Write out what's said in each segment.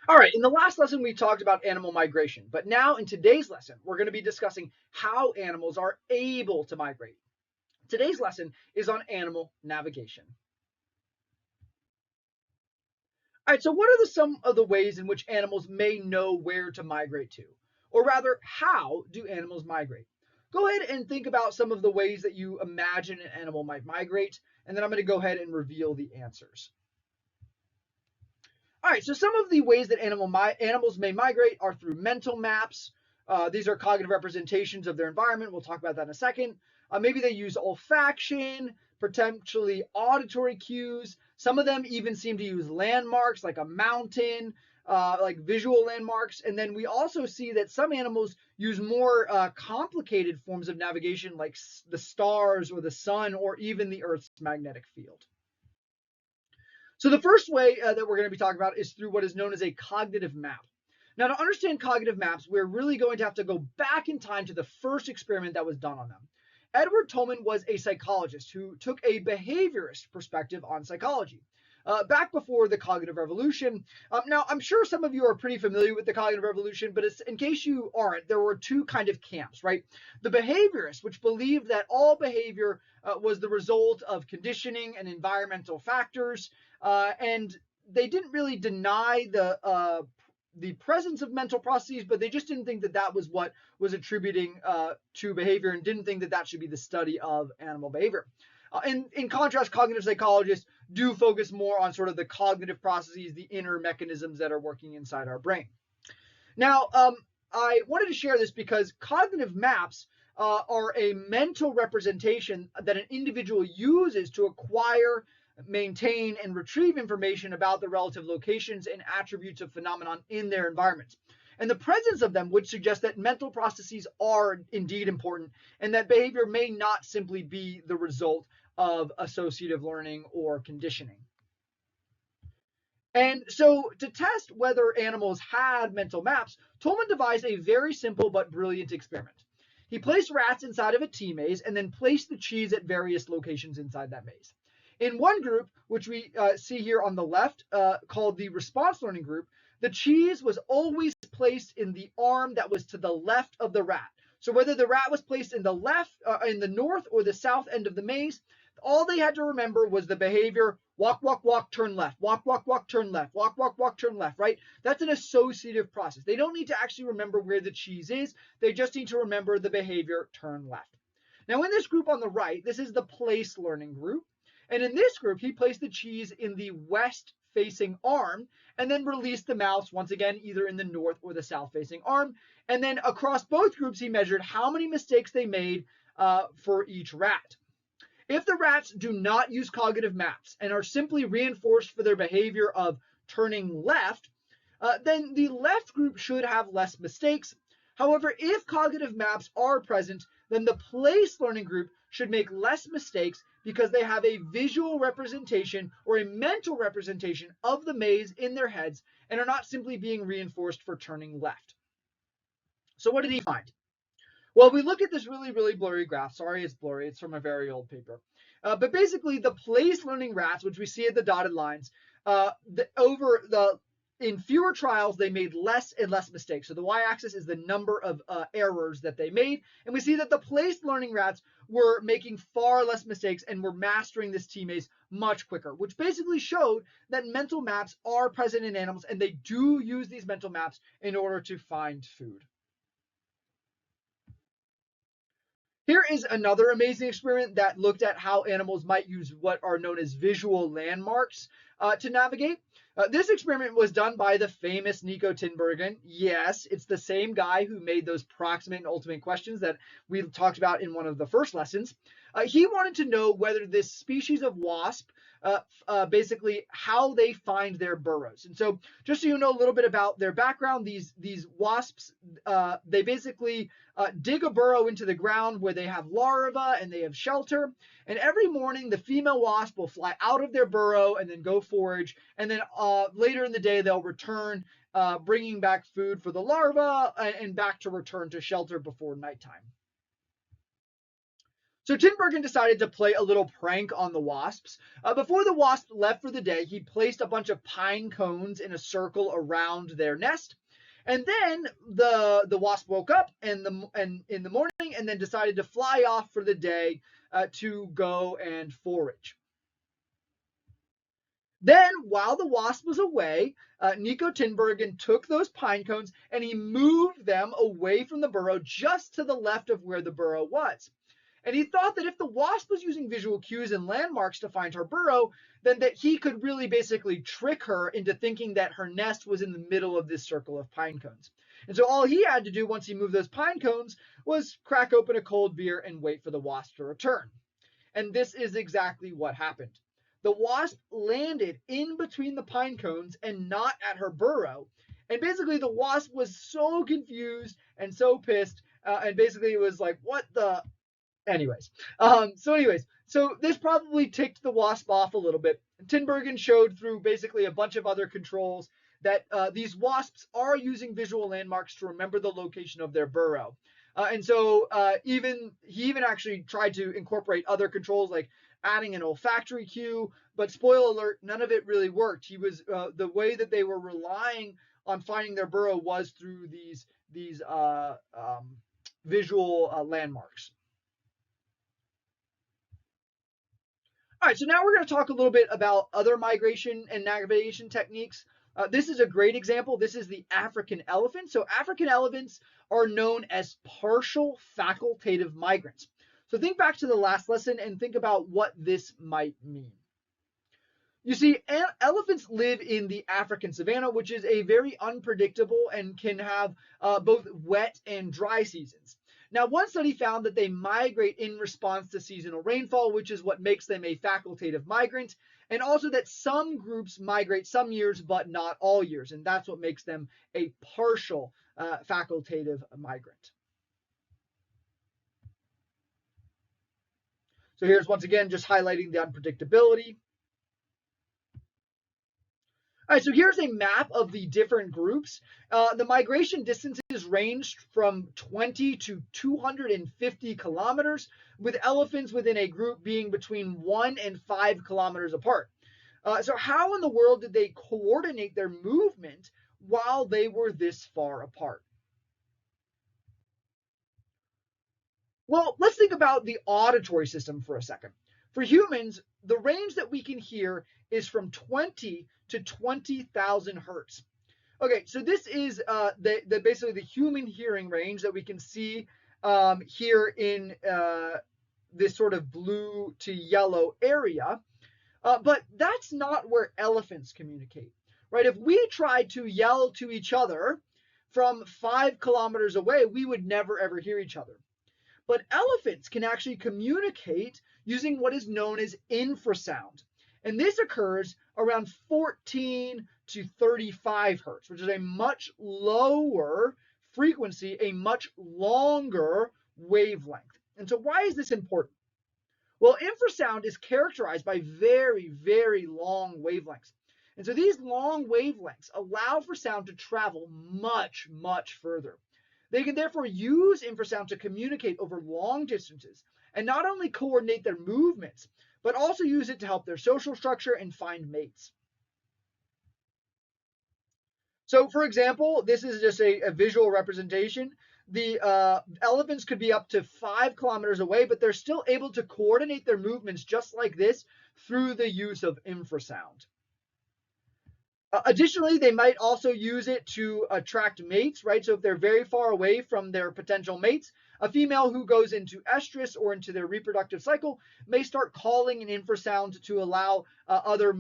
All right, in the last lesson, we talked about animal migration, but now in today's lesson, we're going to be discussing how animals are able to migrate. Today's lesson is on animal navigation. All right, so what are some of the ways in which animals may know where to migrate to? Or rather, how do animals migrate? Go ahead and think about some of the ways that you imagine an animal might migrate, and then I'm going to go ahead and reveal the answers. All right, so some of the ways that animals may migrate are through mental maps. These are cognitive representations of their environment. We'll talk about that in a second. Maybe they use olfaction, potentially auditory cues. Some of them even seem to use landmarks like a mountain, like visual landmarks. And then we also see that some animals use more complicated forms of navigation like the stars or the sun or even the Earth's magnetic field. So the first way that we're going to be talking about is through what is known as a cognitive map. Now, to understand cognitive maps, we're really going to have to go back in time to the first experiment that was done on them. Edward Tolman was a psychologist who took a behaviorist perspective on psychology. Back before the cognitive revolution. Now, I'm sure some of you are pretty familiar with the cognitive revolution, but in case you aren't, there were two kind of camps, right? The behaviorists, which believed that all behavior was the result of conditioning and environmental factors, and they didn't really deny the presence of mental processes, but they just didn't think that that was what was attributing to behavior, and didn't think that that should be the study of animal behavior. In contrast, cognitive psychologists do focus more on sort of the cognitive processes, the inner mechanisms that are working inside our brain. Now, I wanted to share this because cognitive maps are a mental representation that an individual uses to acquire, maintain, and retrieve information about the relative locations and attributes of phenomenon in their environments. And the presence of them would suggest that mental processes are indeed important and that behavior may not simply be the result of associative learning or conditioning. And so, to test whether animals had mental maps, Tolman devised a very simple but brilliant experiment. He placed rats inside of a tea maze and then placed the cheese at various locations inside that maze. In one group, which we see here on the left, called the response learning group, the cheese was always placed in the arm that was to the left of the rat. So whether the rat was placed in the north or the south end of the maze, all they had to remember was the behavior: walk, walk, walk, turn left, walk, walk, walk, turn left, walk, walk, walk, turn left, right? That's an associative process. They don't need to actually remember where the cheese is. They just need to remember the behavior, turn left. Now, in this group on the right, this is the place learning group. And in this group, he placed the cheese in the west facing arm and then released the mouse once again, either in the north or the south facing arm. And then across both groups, he measured how many mistakes they made for each rat. If the rats do not use cognitive maps and are simply reinforced for their behavior of turning left, then the left group should have less mistakes. However, if cognitive maps are present, then the place learning group should make less mistakes because they have a visual representation or a mental representation of the maze in their heads and are not simply being reinforced for turning left. So what did he find? Well, we look at this really, really blurry graph. Sorry, it's blurry. It's from a very old paper. But basically, the place learning rats, which we see at the dotted lines, in fewer trials, they made less and less mistakes. So the y-axis is the number of errors that they made. And we see that the place learning rats were making far less mistakes and were mastering this tea maze much quicker, which basically showed that mental maps are present in animals and they do use these mental maps in order to find food. Here is another amazing experiment that looked at how animals might use what are known as visual landmarks to navigate. This experiment was done by the famous Nico Tinbergen. Yes, it's the same guy who made those proximate and ultimate questions that we talked about in one of the first lessons. He wanted to know whether this species of wasp, basically how they find their burrows. And so just so you know a little bit about their background, these wasps, they basically dig a burrow into the ground where they have larvae and they have shelter. And every morning, the female wasp will fly out of their burrow and then go forage. And then later in the day, they'll return, bringing back food for the larvae and back to return to shelter before nighttime. So Tinbergen decided to play a little prank on the wasps. Before the wasp left for the day, he placed a bunch of pine cones in a circle around their nest. And then the wasp woke up in the morning and then decided to fly off for the day to go and forage. Then, while the wasp was away, Nico Tinbergen took those pine cones and he moved them away from the burrow just to the left of where the burrow was. And he thought that if the wasp was using visual cues and landmarks to find her burrow, then that he could really basically trick her into thinking that her nest was in the middle of this circle of pine cones. And so all he had to do once he moved those pine cones was crack open a cold beer and wait for the wasp to return. And this is exactly what happened. The wasp landed in between the pine cones and not at her burrow. And basically, the wasp was so confused and so pissed. And basically, it was like, what the? Anyways. So this probably ticked the wasp off a little bit. Tinbergen showed through basically a bunch of other controls that these wasps are using visual landmarks to remember the location of their burrow. And so he even actually tried to incorporate other controls like adding an olfactory cue, but spoiler alert, none of it really worked. The way that they were relying on finding their burrow was through these visual landmarks. All right, so now we're going to talk a little bit about other migration and navigation techniques. This is a great example. This is the African elephant. So African elephants are known as partial facultative migrants. So think back to the last lesson and think about what this might mean. You see, elephants live in the African savanna, which is a very unpredictable and can have both wet and dry seasons. Now, one study found that they migrate in response to seasonal rainfall, which is what makes them a facultative migrant, and also that some groups migrate some years, but not all years, and that's what makes them a partial facultative migrant. So here's once again just highlighting the unpredictability. All right, so here's a map of the different groups. The migration distances ranged from 20 to 250 kilometers, with elephants within a group being between 1 and 5 kilometers apart. So how in the world did they coordinate their movement while they were this far apart? Well, let's think about the auditory system for a second. For humans, the range that we can hear is from 20 to 20,000 hertz. Okay, so this is basically the human hearing range that we can see here in this sort of blue to yellow area. But that's not where elephants communicate, right? If we tried to yell to each other from 5 kilometers away, we would never ever hear each other. But elephants can actually communicate using what is known as infrasound. And this occurs around 14 to 35 hertz, which is a much lower frequency, a much longer wavelength. And so why is this important? Well, infrasound is characterized by very, very long wavelengths. And so these long wavelengths allow for sound to travel much, much further. They can therefore use infrasound to communicate over long distances and not only coordinate their movements, but also use it to help their social structure and find mates. So for example, this is just a visual representation. The elephants could be up to 5 kilometers away, but they're still able to coordinate their movements just like this through the use of infrasound. Additionally, they might also use it to attract mates, right? So if they're very far away from their potential mates, a female who goes into estrus or into their reproductive cycle may start calling an infrasound to allow other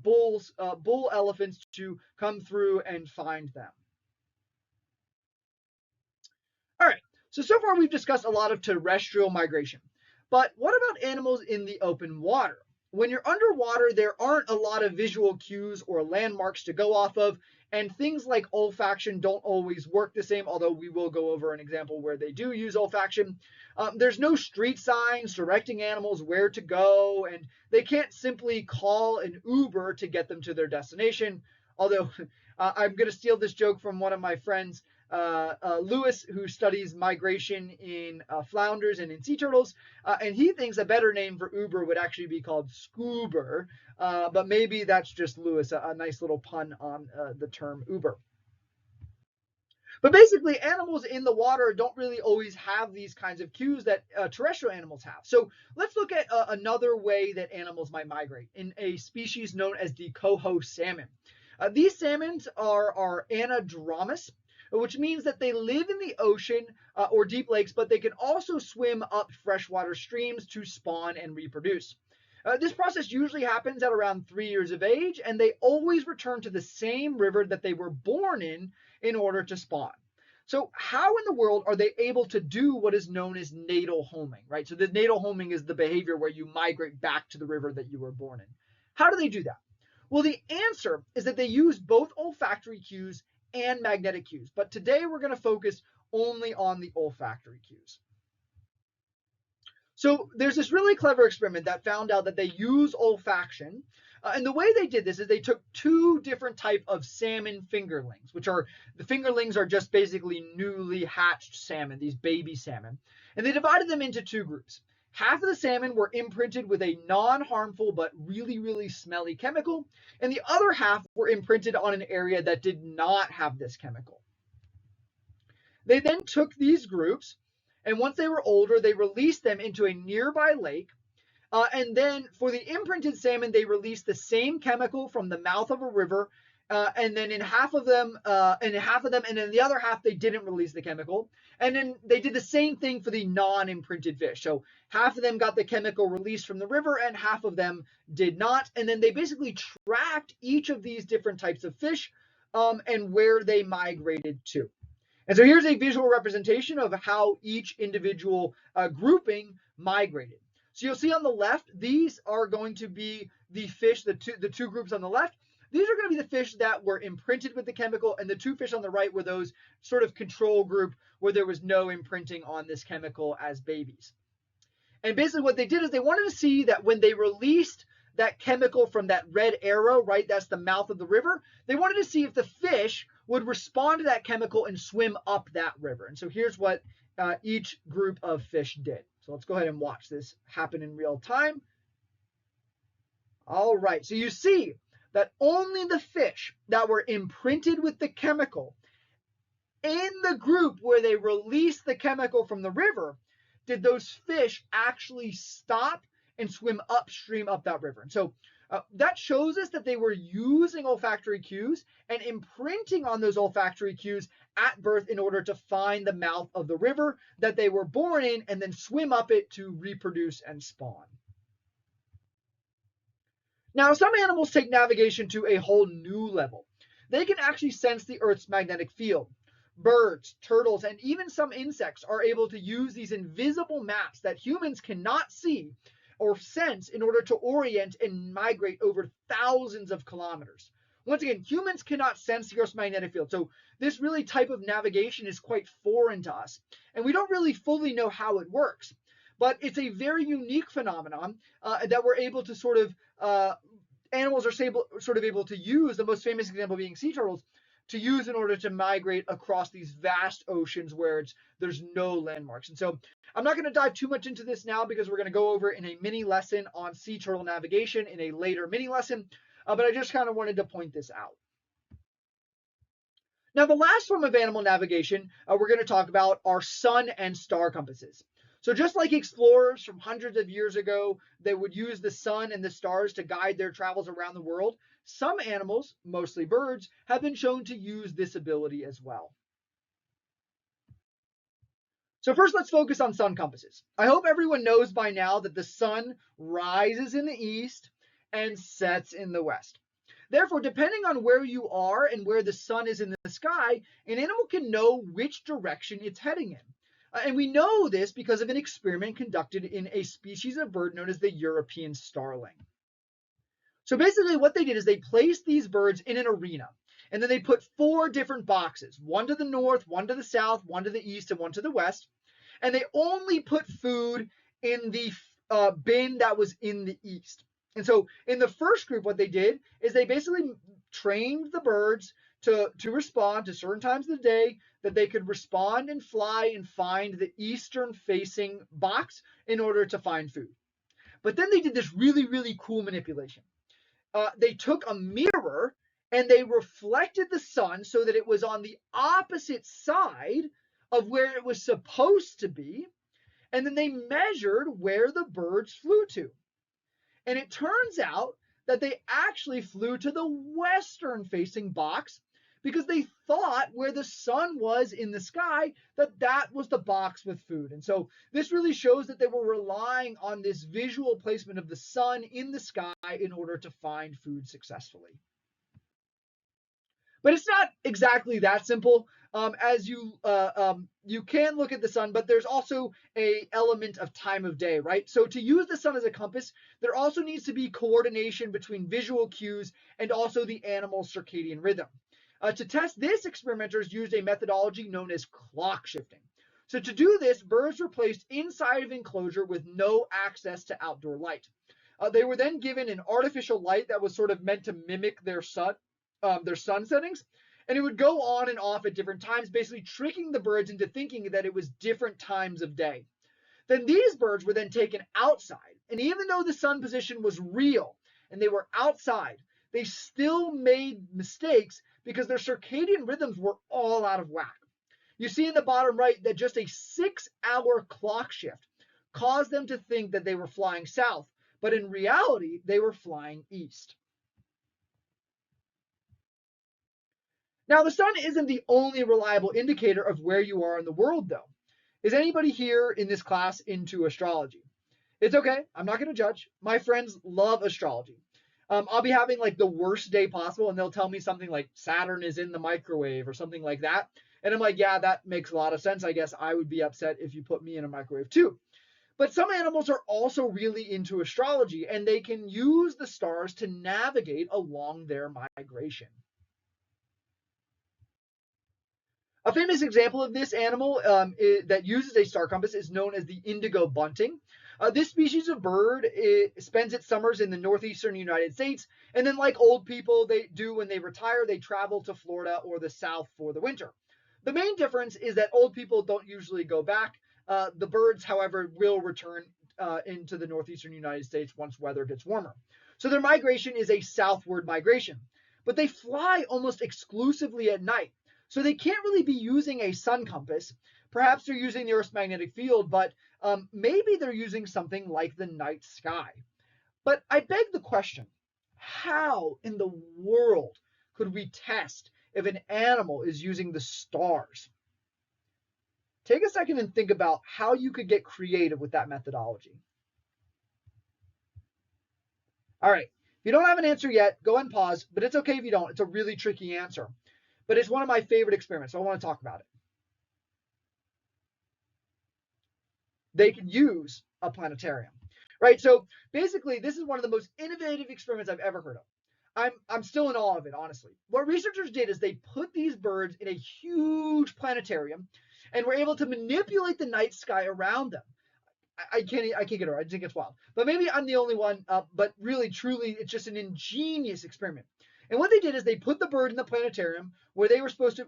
bull elephants to come through and find them. All right, so far we've discussed a lot of terrestrial migration, but what about animals in the open water? When you're underwater, there aren't a lot of visual cues or landmarks to go off of, and things like olfaction don't always work the same, although we will go over an example where they do use olfaction. There's no street signs directing animals where to go, and they can't simply call an Uber to get them to their destination. although I'm going to steal this joke from one of my friends, Lewis, who studies migration in flounders and in sea turtles, and he thinks a better name for Uber would actually be called Scoober, but maybe that's just Lewis, a nice little pun on the term Uber. But basically, animals in the water don't really always have these kinds of cues that terrestrial animals have. So let's look at another way that animals might migrate in a species known as the coho salmon. These salmons are anadromous, which means that they live in the ocean or deep lakes, but they can also swim up freshwater streams to spawn and reproduce. This process usually happens at around 3 years of age, and they always return to the same river that they were born in order to spawn. So how in the world are they able to do what is known as natal homing, right? So the natal homing is the behavior where you migrate back to the river that you were born in. How do they do that? Well, the answer is that they use both olfactory cues and magnetic cues. But today we're going to focus only on the olfactory cues. So there's this really clever experiment that found out that they use olfaction. And the way they did this is they took two different type of salmon fingerlings, which are the fingerlings are just basically newly hatched salmon, these baby salmon. And they divided them into two groups. Half of the salmon were imprinted with a non-harmful but really, really smelly chemical, and the other half were imprinted on an area that did not have this chemical. They then took these groups, and once they were older, they released them into a nearby lake. And then for the imprinted salmon, they released the same chemical from the mouth of a river. And then in half of them, and in the other half, they didn't release the chemical. And then they did the same thing for the non-imprinted fish. So half of them got the chemical released from the river, and half of them did not. And then they basically tracked each of these different types of fish and where they migrated to. And so here's a visual representation of how each individual grouping migrated. So you'll see on the left, these are going to be the fish, the two groups on the left. These are going to be the fish that were imprinted with the chemical, and the two fish on the right were those sort of control group where there was no imprinting on this chemical as babies. And basically what they did is they wanted to see that when they released that chemical from that red arrow, right, that's the mouth of the river, they wanted to see if the fish would respond to that chemical and swim up that river. And so here's what each group of fish did. So let's go ahead and watch this happen in real time. All right, so you see that only the fish that were imprinted with the chemical in the group where they released the chemical from the river did those fish actually stop and swim upstream up that river. And so that shows us that they were using olfactory cues and imprinting on those olfactory cues at birth in order to find the mouth of the river that they were born in and then swim up it to reproduce and spawn. Now, some animals take navigation to a whole new level. They can actually sense the Earth's magnetic field. Birds, turtles, and even some insects are able to use these invisible maps that humans cannot see or sense in order to orient and migrate over thousands of kilometers. Once again, humans cannot sense the Earth's magnetic field, so this really type of navigation is quite foreign to us, and we don't really fully know how it works. But it's a very unique phenomenon that we're able to sort of, animals are sort of able to use, the most famous example being sea turtles, to use in order to migrate across these vast oceans where there's no landmarks. And so I'm not going to dive too much into this now because we're going to go over in a mini lesson on sea turtle navigation in a later mini lesson, but I just kind of wanted to point this out. Now, the last form of animal navigation we're going to talk about are sun and star compasses. So just like explorers from hundreds of years ago, they would use the sun and the stars to guide their travels around the world, some animals, mostly birds, have been shown to use this ability as well. So first, let's focus on sun compasses. I hope everyone knows by now that the sun rises in the east and sets in the west. Therefore, depending on where you are and where the sun is in the sky, an animal can know which direction it's heading in. And we know this because of an experiment conducted in a species of bird known as the European starling. So basically what they did is they placed these birds in an arena, and then they put 4 different boxes, one to the north, one to the south, one to the east, and one to the west. And they only put food in the bin that was in the east. And so in the first group, what they did is they basically trained the birds to respond to certain times of the day, that they could respond and fly and find the eastern facing box in order to find food. But then they did this really, really cool manipulation. They took a mirror and they reflected the sun so that it was on the opposite side of where it was supposed to be. And then they measured where the birds flew to. And it turns out that they actually flew to the western facing box because they thought where the sun was in the sky, that was the box with food. And so this really shows that they were relying on this visual placement of the sun in the sky in order to find food successfully. But it's not exactly that simple. As you can look at the sun, but there's also a element of time of day, right? So to use the sun as a compass, there also needs to be coordination between visual cues and also the animal's circadian rhythm. To test this, experimenters used a methodology known as clock shifting. So to do this, birds were placed inside of an enclosure with no access to outdoor light. They were then given an artificial light that was sort of meant to mimic their sun settings, and it would go on and off at different times, basically tricking the birds into thinking that it was different times of day. Then these birds were then taken outside, and even though the sun position was real and they were outside, they still made mistakes because their circadian rhythms were all out of whack. You see in the bottom right that just a 6-hour clock shift caused them to think that they were flying south, but in reality, they were flying east. Now, the sun isn't the only reliable indicator of where you are in the world, though. Is anybody here in this class into astrology? It's okay. I'm not going to judge. My friends love astrology. I'll be having like the worst day possible, and they'll tell me something like Saturn is in the microwave or something like that. And I'm like, yeah, that makes a lot of sense. I guess I would be upset if you put me in a microwave too. But some animals are also really into astrology, and they can use the stars to navigate along their migration. A famous example of this animal that uses a star compass is known as the indigo bunting. This species of bird spends its summers in the northeastern United States, and then like old people they do when they retire, they travel to Florida or the South for the winter. The main difference is that old people don't usually go back. The birds, however, will return into the northeastern United States once weather gets warmer. So their migration is a southward migration, but they fly almost exclusively at night. So they can't really be using a sun compass. Perhaps they're using the Earth's magnetic field, but maybe they're using something like the night sky. But I beg the question, how in the world could we test if an animal is using the stars? Take a second and think about how you could get creative with that methodology. All right, if you don't have an answer yet, go ahead and pause, but it's okay if you don't. It's a really tricky answer, but it's one of my favorite experiments, so I want to talk about it. They can use a planetarium, right? So basically, this is one of the most innovative experiments I've ever heard of. I'm still in awe of it, honestly. What researchers did is they put these birds in a huge planetarium and were able to manipulate the night sky around them. I can't get it right. I think it's wild. But maybe I'm the only one. But really, truly, it's just an ingenious experiment. And what they did is they put the bird in the planetarium where they were supposed to,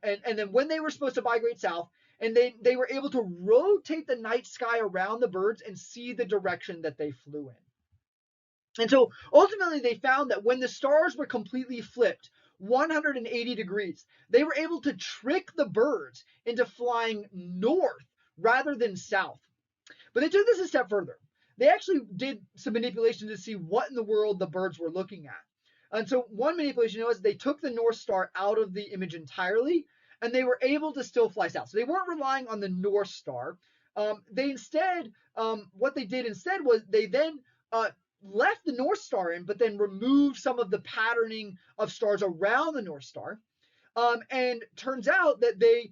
and then when they were supposed to migrate south, and they were able to rotate the night sky around the birds and see the direction that they flew in. And so ultimately, they found that when the stars were completely flipped 180 degrees, they were able to trick the birds into flying north rather than south. But they took this a step further. They actually did some manipulation to see what in the world the birds were looking at. And so one manipulation was they took the North Star out of the image entirely, and they were able to still fly south. So they weren't relying on the North Star. They instead, what they did instead was they then left the North Star in, but then removed some of the patterning of stars around the North Star. And turns out that they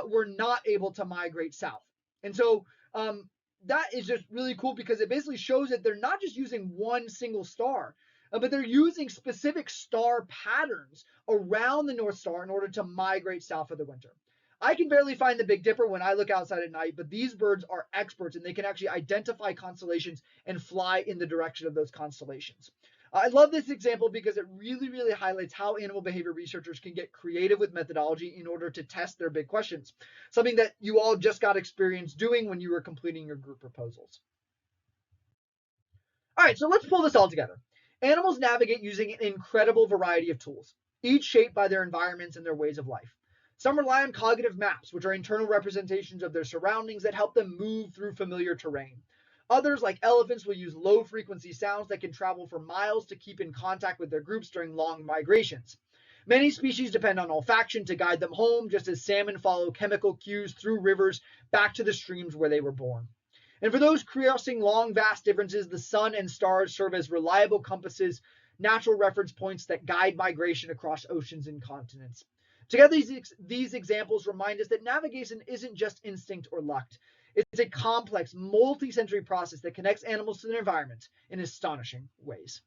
were not able to migrate south. And so that is just really cool because it basically shows that they're not just using one single star, but they're using specific star patterns around the North Star in order to migrate south for the winter. I can barely find the Big Dipper when I look outside at night, but these birds are experts and they can actually identify constellations and fly in the direction of those constellations. I love this example because it really, really highlights how animal behavior researchers can get creative with methodology in order to test their big questions, something that you all just got experience doing when you were completing your group proposals. All right, so let's pull this all together. Animals navigate using an incredible variety of tools, each shaped by their environments and their ways of life. Some rely on cognitive maps, which are internal representations of their surroundings that help them move through familiar terrain. Others, like elephants, will use low frequency sounds that can travel for miles to keep in contact with their groups during long migrations. Many species depend on olfaction to guide them home, just as salmon follow chemical cues through rivers back to the streams where they were born. And for those crossing long, vast differences, the sun and stars serve as reliable compasses, natural reference points that guide migration across oceans and continents. Together, these examples remind us that navigation isn't just instinct or luck. It's a complex, multi-sensory process that connects animals to their environment in astonishing ways.